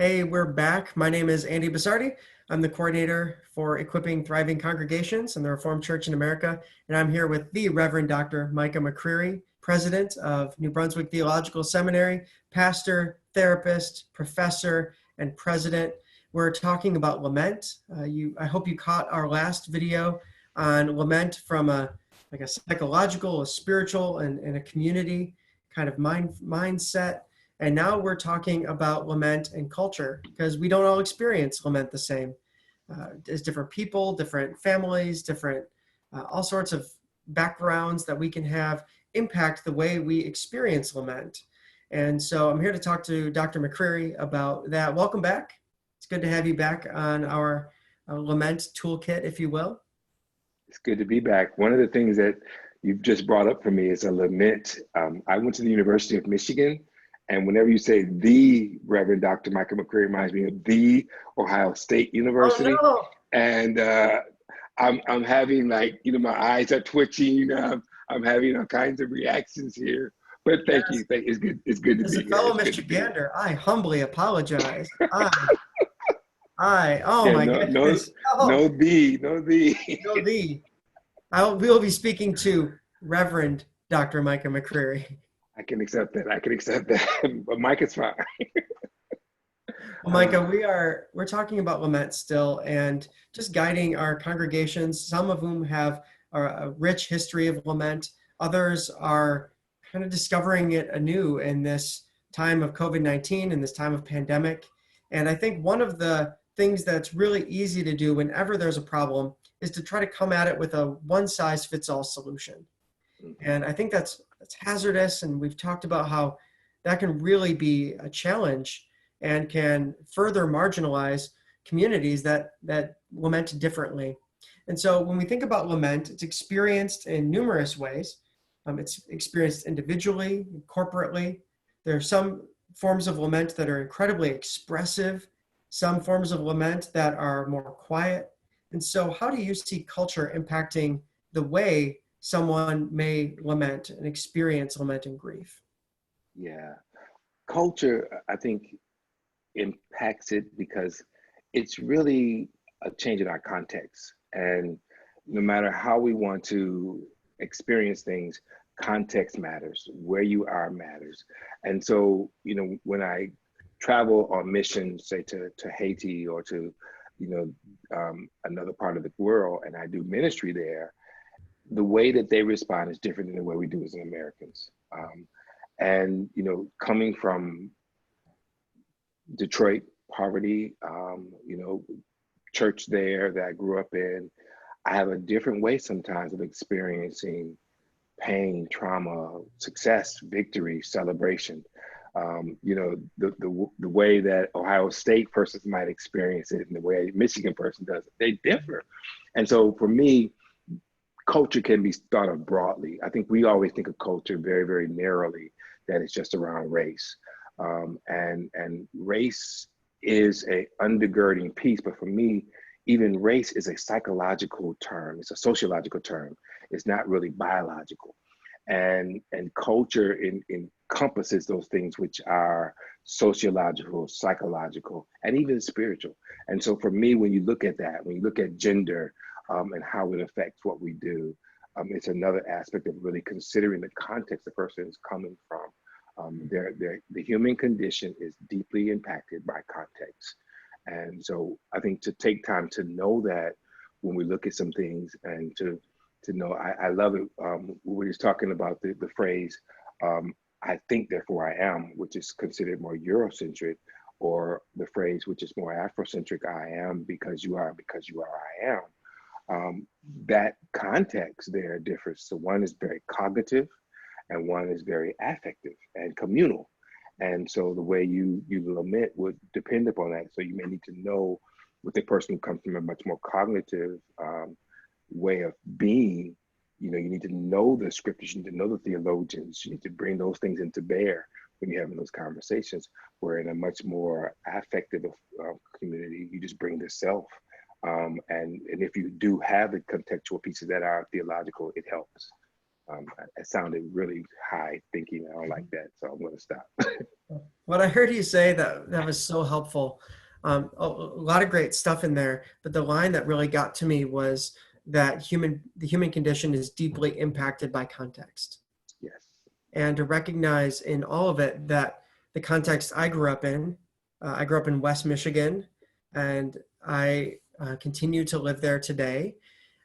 Hey, we're back. My name is Andy Bossardet. I'm the coordinator for Equipping Thriving Congregations in the Reformed Church in America, and I'm here with the Reverend Dr. Micah McCreary, president of New Brunswick Theological Seminary, pastor, therapist, professor, and president. We're talking about lament. I hope you caught our last video on lament from a psychological, a spiritual, and a community kind of mindset. And now we're talking about lament and culture because we don't all experience lament the same. There's different people, different families, different all sorts of backgrounds that we can have impact the way we experience lament. And so I'm here to talk to Dr. McCreary about that. Welcome back. It's good to have you back on our lament toolkit, if you will. It's good to be back. One of the things that you've just brought up for me is a lament. I went to the University of Michigan, and whenever you say the Reverend Dr. Micah McCreary, reminds me of the Ohio State University. Oh, no. And I'm having my eyes are twitching. I'm having all kinds of reactions here. But thank you. It's good. It's good to As be a here. fellow Michigander, I humbly apologize. Oh Yeah, my no, goodness. no, the. No, the. We will be speaking to Reverend Dr. Micah McCreary. I can accept that. But Mike is fine. Well, Micah, we're talking about lament still and just guiding our congregations, some of whom have a rich history of lament. Others are kind of discovering it anew in this time of COVID-19 and this time of pandemic. And I think one of the things that's really easy to do whenever there's a problem is to try to come at it with a one-size-fits-all solution. And I think that's hazardous, and we've talked about how that can really be a challenge and can further marginalize communities that lament differently. And so when we think about lament, it's experienced in numerous ways. It's experienced individually, corporately. There are some forms of lament that are incredibly expressive, some forms of lament that are more quiet. And so how do you see culture impacting the way someone may lament and experience lament and grief? Yeah. Culture, I think, impacts it because it's really a change in our context. And no matter how we want to experience things, context matters, where you are matters. And so, when I travel on mission, say to Haiti or to, another part of the world, and I do ministry there, the way that they respond is different than the way we do as Americans. And, coming from Detroit, poverty, church there that I grew up in, I have a different way sometimes of experiencing pain, trauma, success, victory, celebration. The way that Ohio State persons might experience it and the way a Michigan person does it, they differ. And so for me, culture can be thought of broadly. I think we always think of culture very, very narrowly, that it's just around race. And race is a undergirding piece, but for me, even race is a psychological term. It's a sociological term. It's not really biological. And culture encompasses those things which are sociological, psychological, and even spiritual. And so for me, when you look at that, when you look at gender and how it affects what we do, it's another aspect of really considering the context the person is coming from. The human condition is deeply impacted by context. And so I think to take time to know that when we look at some things and to know, I love it. We were talking about the phrase, I think, therefore I am, which is considered more Eurocentric, or the phrase, which is more Afrocentric, I am because you are, I am. That context there differs. So one is very cognitive and one is very affective and communal. And so the way you lament would depend upon that. So you may need to know, with a person who comes from a much more cognitive way of being, you need to know the scriptures, you need to know the theologians, you need to bring those things into bear when you're having those conversations. Where in a much more affective community, you just bring the self. And if you do have the contextual pieces that are theological, it helps. It sounded really high thinking. I don't like that, so I'm going to stop. What I heard you say that was so helpful. A lot of great stuff in there, but the line that really got to me was that the human condition is deeply impacted by context, Yes. and to recognize in all of it that the context I grew up in West Michigan, and I continue to live there today.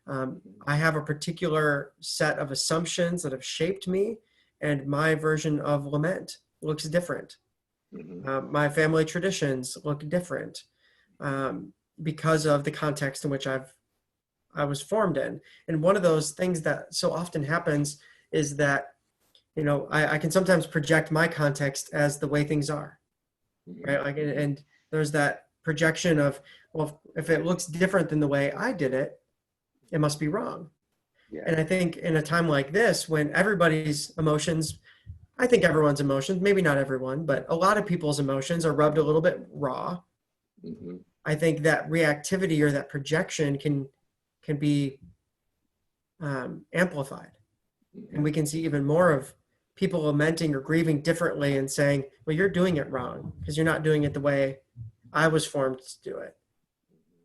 I have a particular set of assumptions that have shaped me, and my version of lament looks different. Mm-hmm. My family traditions look different because of the context in which I was formed in. And one of those things that so often happens is that, I can sometimes project my context as the way things are, Mm-hmm. right? Like, and there's that projection of, well, if it looks different than the way I did it, it must be wrong. Yeah. And I think in a time like this, when everybody's emotions, I think everyone's emotions, maybe not everyone, but a lot of people's emotions are rubbed a little bit raw. Mm-hmm. I think that reactivity or that projection can be amplified, and Mm-hmm. we can see even more of people lamenting or grieving differently and saying, "Well, you're doing it wrong because you're not doing it the way I was formed to do it."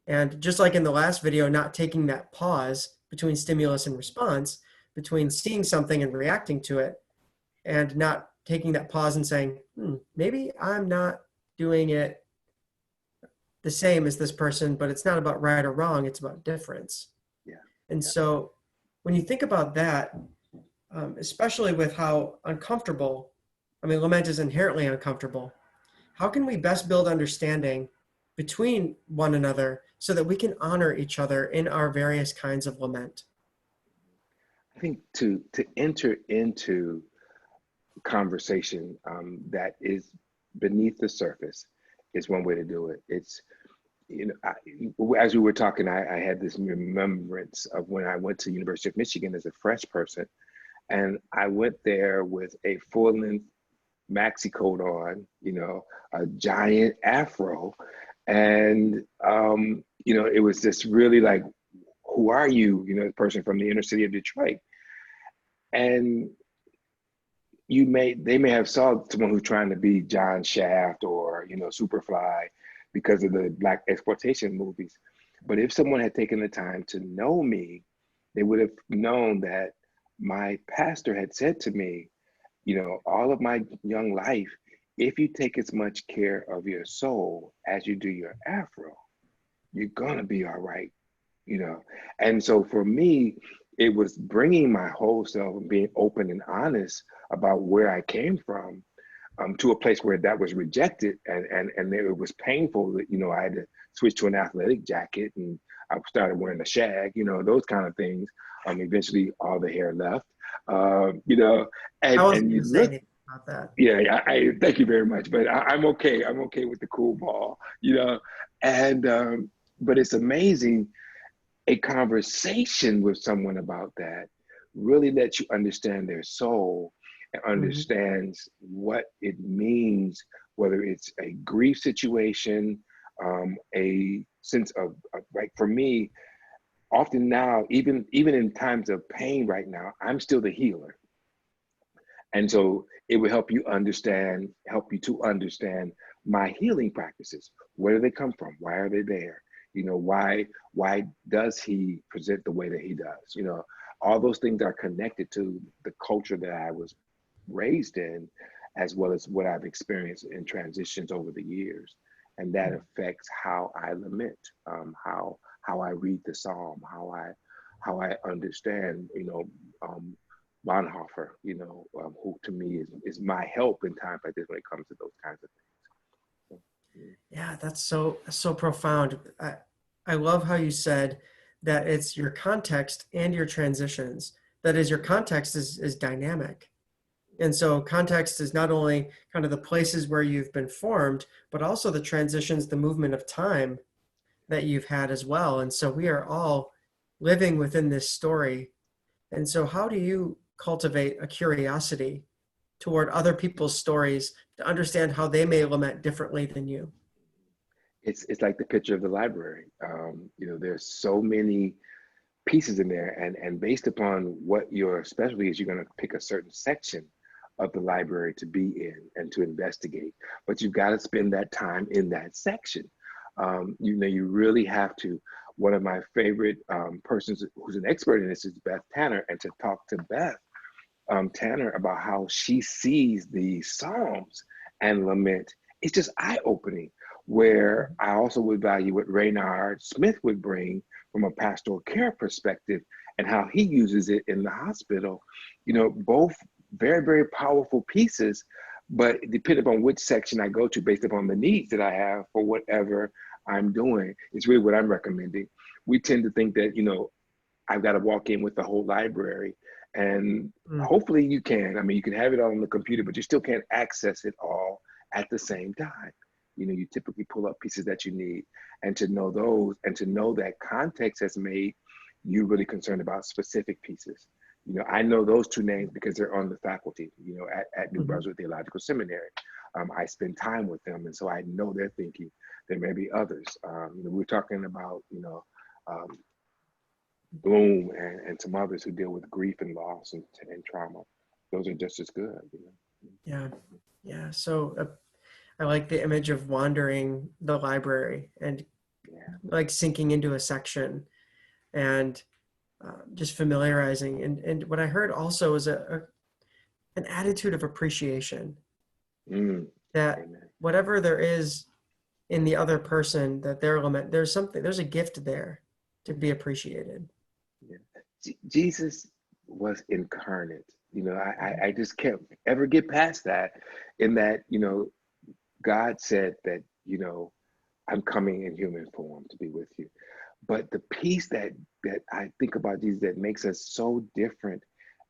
And just like in the last video, not taking that pause between stimulus and response, between seeing something and reacting to it, and not taking that pause and saying, maybe I'm not doing it the same as this person, but it's not about right or wrong, it's about difference. Yeah. And Yeah. so when you think about that, especially with how uncomfortable, lament is inherently uncomfortable, how can we best build understanding between one another so that we can honor each other in our various kinds of lament? I think to enter into conversation that is beneath the surface is one way to do it. It's, as we were talking, I had this remembrance of when I went to University of Michigan as a fresh person, and I went there with a full-length maxi coat on, a giant afro, and it was just really like, who are you? The person from the inner city of Detroit, and they may have saw someone who's trying to be John Shaft or Superfly because of the black exploitation movies. But if someone had taken the time to know me, they would have known that my pastor had said to me, all of my young life, if you take as much care of your soul as you do your afro, you're gonna be all right, you know. And so for me, it was bringing my whole self and being open and honest about where I came from, to a place where that was rejected, and it was painful that I had to switch to an athletic jacket, and I started wearing a shag, those kind of things. Eventually, all the hair left, I wasn't and going you to say look. anything about that. Yeah, I thank you very much, but I'm okay. I'm okay with the cool ball, and but it's amazing. A conversation with someone about that really lets you understand their soul and Mm-hmm. understands what it means, whether it's a grief situation, a sense of like for me, often now, even in times of pain right now, I'm still the healer. And so it will help you to understand my healing practices. Where do they come from? Why are they there? Why does he present the way that he does? All those things are connected to the culture that I was raised in, as well as what I've experienced in transitions over the years. And that affects how I lament, how I read the psalm, how I understand, Bonhoeffer, who to me is my help in times like this when it comes to those kinds of things. So, Yeah, that's so profound. I love how you said that it's your context and your transitions. That is, your context is dynamic. And so context is not only kind of the places where you've been formed, but also the transitions, the movement of time that you've had as well. And so we are all living within this story. And so how do you cultivate a curiosity toward other people's stories to understand how they may lament differently than you? it's like the picture of the library. There's so many pieces in there, and based upon what your specialty is, you're going to pick a certain section of the library to be in and to investigate. But you've got to spend that time in that section. You know, you really have to. One of my favorite persons who's an expert in this is Beth Tanner, and to talk to Beth Tanner about how she sees the Psalms and lament, it's just eye-opening. Where I also would value what Reynard Smith would bring from a pastoral care perspective and how he uses it in the hospital. You know, both very, very powerful pieces, but depending upon which section I go to based upon the needs that I have for whatever I'm doing, it's really what I'm recommending. We tend to think that, you know, I've got to walk in with the whole library, and Mm. hopefully you can. I mean, you can have it all on the computer, but you still can't access it all at the same time. You know, you typically pull up pieces that you need, and to know those, and to know that context has made you really concerned about specific pieces. You know, I know those two names because they're on the faculty, you know, at New Mhm. Brunswick Theological Seminary. I spend time with them, and so I know their thinking. There may be others. You know, we're talking about, you know, um, Bloom and some others who deal with grief and loss and trauma. Those are just as good, you know. Yeah. Yeah. So I like the image of wandering the library and Yeah. like sinking into a section and just familiarizing. And what I heard also is an attitude of appreciation Mm. that Amen. whatever there is in the other person that they're lament, there's a gift there to be appreciated. Yeah. Jesus was incarnate. You know, I just can't ever get past that. In that, you know, God said that, you know, I'm coming in human form to be with you. But the piece that I think about Jesus that makes us so different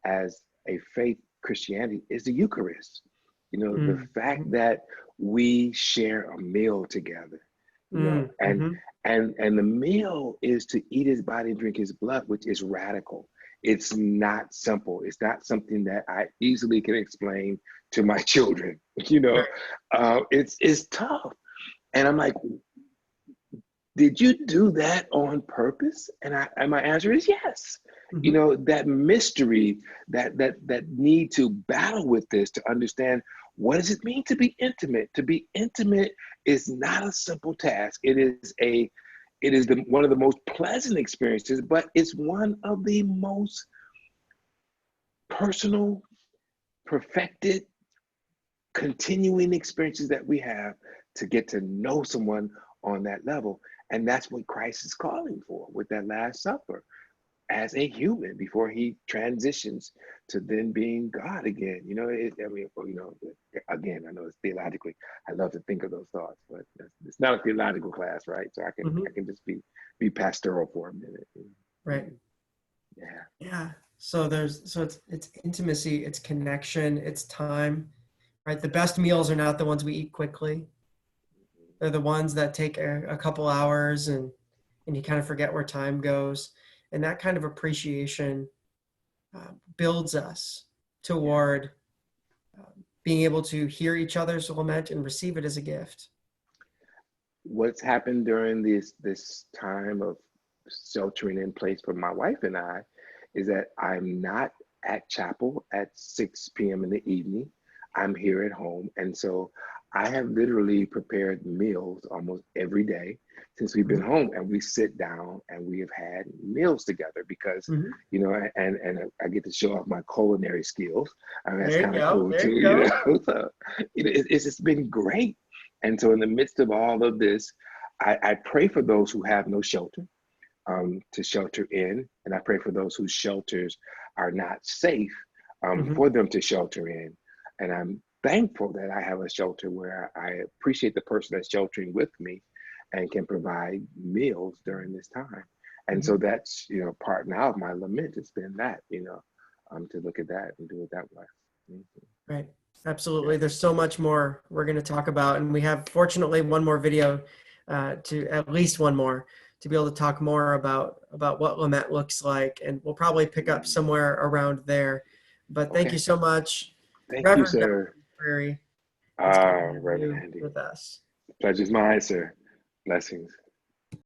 as a faith Christianity is the Eucharist. You know, the Mm, fact mhm, that we share a meal together, you know, mm, mhm. and the meal is to eat his body and drink his blood, which is radical. It's not simple. It's not something that I easily can explain to my children. You know, Right. it's tough. And I'm like, did you do that on purpose? And my answer is yes. You Mhm. know, that mystery, that need to battle with this to understand, what does it mean to be intimate? To be intimate is not a simple task. It is one of the most pleasant experiences, but it's one of the most personal, perfected, continuing experiences that we have to get to know someone on that level. And that's what Christ is calling for with that Last Supper as a human before he transitions to then being God again. You know, I mean, you know, again, I know it's theologically, I love to think of those thoughts, but it's not a theological class, right? So I Mhm. can just be pastoral for a minute. Right. Yeah. Yeah. So it's intimacy, it's connection, it's time, right? The best meals are not the ones we eat quickly. They're the ones that take a couple hours and you kind of forget where time goes. And that kind of appreciation builds us Yeah. toward being able to hear each other's lament and receive it as a gift. What's happened during this time of sheltering in place for my wife and I is that I'm not at chapel at 6 p.m. in the evening. I'm here at home. And so I have literally prepared meals almost every day since we've been Mhm. home, and we sit down and we have had meals together because, Mhm. you know, and I get to show off my culinary skills. I mean, that's There you kind of go. cool There too, you you go. know. So, you know, it's just been great. And so in the midst of all of this, I pray for those who have no shelter, to shelter in, and I pray for those whose shelters are not safe, Mhm. for them to shelter in. And I'm thankful that I have a shelter where I appreciate the person that's sheltering with me and can provide meals during this time. And so Mhm. that's, you know, part now of my lament has been that, you know, to look at that and do it that way. Mhm. Right. Yeah. Absolutely. There's so much more we're going to talk about. And we have, fortunately, one more video to at least one more to be able to talk more about what lament looks like. And we'll probably pick up Mhm. somewhere around there. But thank you Okay. so much, Thank you, Reverend Dr. sir. McCreary. It's good to have Reverend you Andy. with us. Pleasure's mine, sir. Blessings.